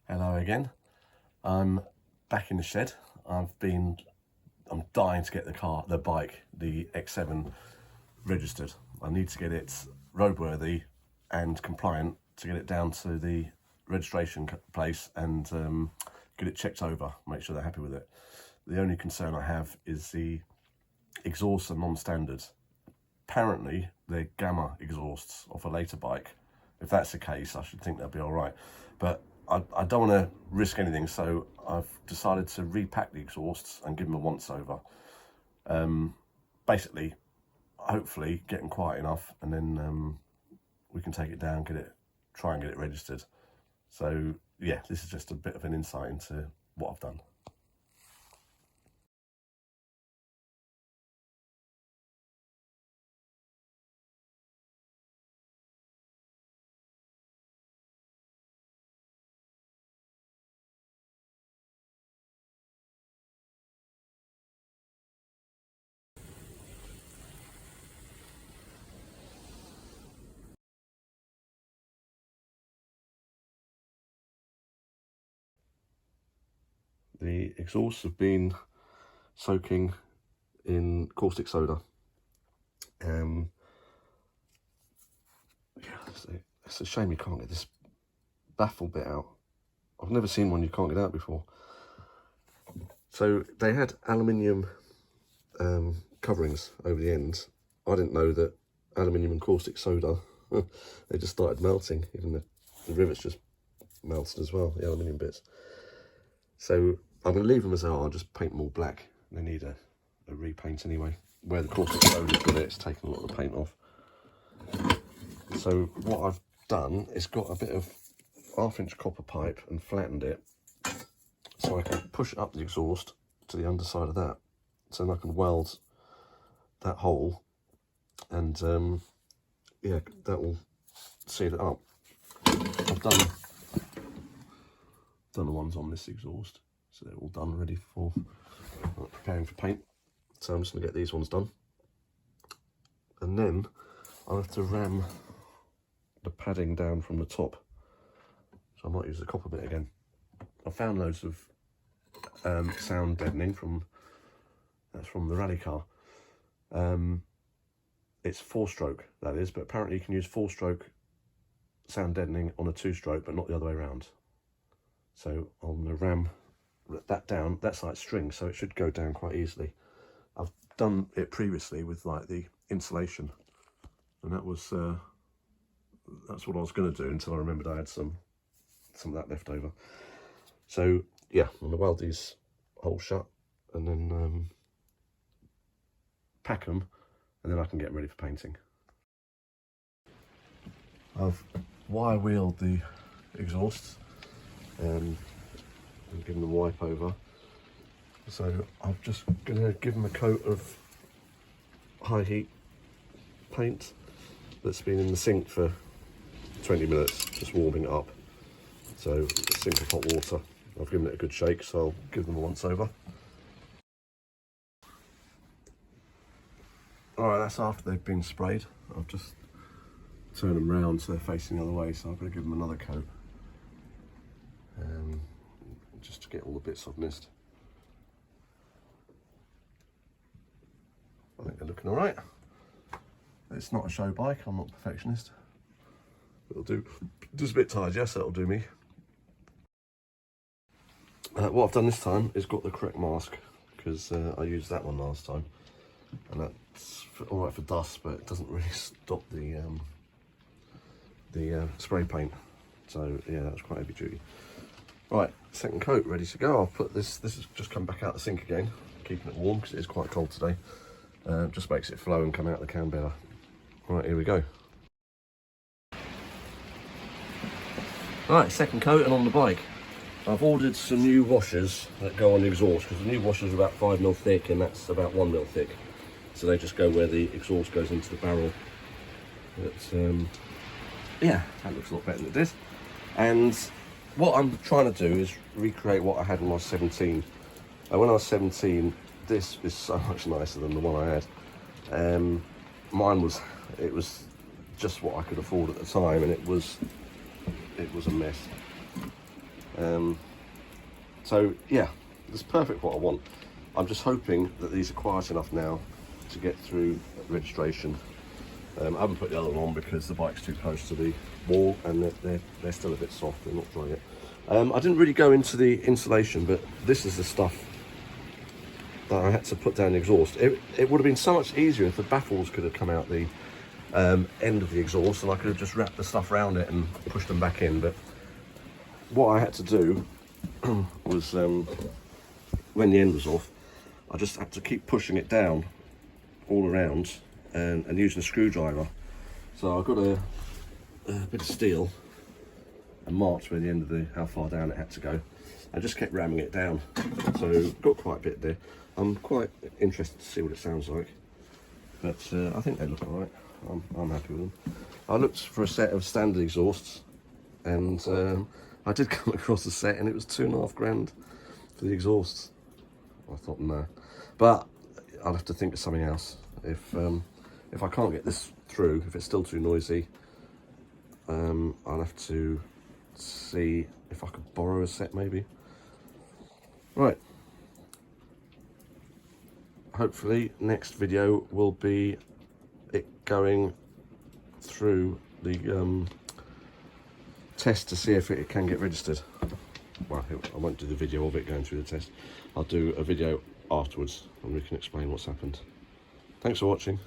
Hello again. I'm back in the shed. I'm dying to get the bike, the X7 registered. I need to get it roadworthy and compliant to get it down to the registration place and get it checked over, make sure they're happy with it. The only concern I have is the exhausts are non-standard. Apparently they're gamma exhausts off a later bike. If that's the case, I should think they'll be all right. But I don't want to risk anything, so I've decided to repack the exhausts and give them a once-over. Basically, hopefully getting quiet enough, and then we can take it down, try and get it registered. So yeah, this is just a bit of an insight into what I've done. The exhausts have been soaking in caustic soda. Yeah, it's a shame you can't get this baffle bit out. I've never seen one you can't get out before. So they had aluminium coverings over the ends. I didn't know that aluminium and caustic soda, they just started melting. Even the rivets just melted as well, the aluminium bits. So I'm going to leave them as they are, just paint them all black. They need a repaint anyway. Where the caustic soda's got it, it's taken a lot of the paint off. So what I've done is got a bit of 1/2 inch copper pipe and flattened it so I can push up the exhaust to the underside of that. So then I can weld that hole and yeah, that will seal it up. I've done the ones on this exhaust, so they're all done, ready for preparing for paint. So I'm just going to get these ones done, and then I'll have to ram the padding down from the top. So I might use the copper bit again. I found loads of sound deadening from the rally car. It's 4-stroke, that is, but apparently you can use 4-stroke sound deadening on a 2-stroke, but not the other way around. So I'm going to ram that down. That's like string, so it should go down quite easily. I've done it previously with like the insulation, and that's what I was going to do until I remembered I had some of that left over. So yeah, I'm going to weld these holes shut and then pack them, and then I can get ready for painting. I've wire wheeled the exhausts and given them a wipe over. So I'm just going to give them a coat of high heat paint that's been in the sink for 20 minutes, just warming it up. So a sink of hot water. I've given it a good shake, so I'll give them a once over. Alright, that's after they've been sprayed. I've just turned them round so they're facing the other way, so I'm going to give them another coat. Just to get all the bits I've missed. I think they're looking alright. It's not a show bike, I'm not a perfectionist. It'll do. Just a bit tired, yes, that'll do me. What I've done this time is got the correct mask, because I used that one last time, and that's alright for dust, but it doesn't really stop the spray paint. So yeah, that's quite heavy duty. Right, second coat ready to go. I'll put this has just come back out the sink again, keeping it warm because it is quite cold today. Just makes it flow and come out the can better. Right, here we go. Right, second coat and on the bike. I've ordered some new washers that go on the exhaust, because the new washers are about 5mm thick and that's about 1mm thick. So they just go where the exhaust goes into the barrel. But yeah, that looks a lot better than it did. And what I'm trying to do is recreate what I had when I was 17. When I was 17, this is so much nicer than the one I had. Mine was just what I could afford at the time, and it was a mess. So yeah, it's perfect what I want. I'm just hoping that these are quiet enough now to get through registration. I haven't put the other one on because the bike's too close to the wall and they're still a bit soft, they're not dry yet. I didn't really go into the insulation, but this is the stuff that I had to put down the exhaust. It would have been so much easier if the baffles could have come out the end of the exhaust and I could have just wrapped the stuff around it and pushed them back in. But what I had to do was, when the end was off, I just had to keep pushing it down all around and using a screwdriver. So I got a bit of steel and marked where the end of how far down it had to go. I just kept ramming it down, so got quite a bit there. I'm quite interested to see what it sounds like, but I think they look alright. I'm happy with them. I looked for a set of standard exhausts, and I did come across a set, and it was £2,500 for the exhausts. I thought no, but I'll have to think of something else. If I can't get this through, if it's still too noisy, I'll have to see if I could borrow a set maybe. Right. Hopefully next video will be it going through the test to see if it can get registered. Well, I won't do the video of it going through the test. I'll do a video afterwards and we can explain what's happened. Thanks for watching.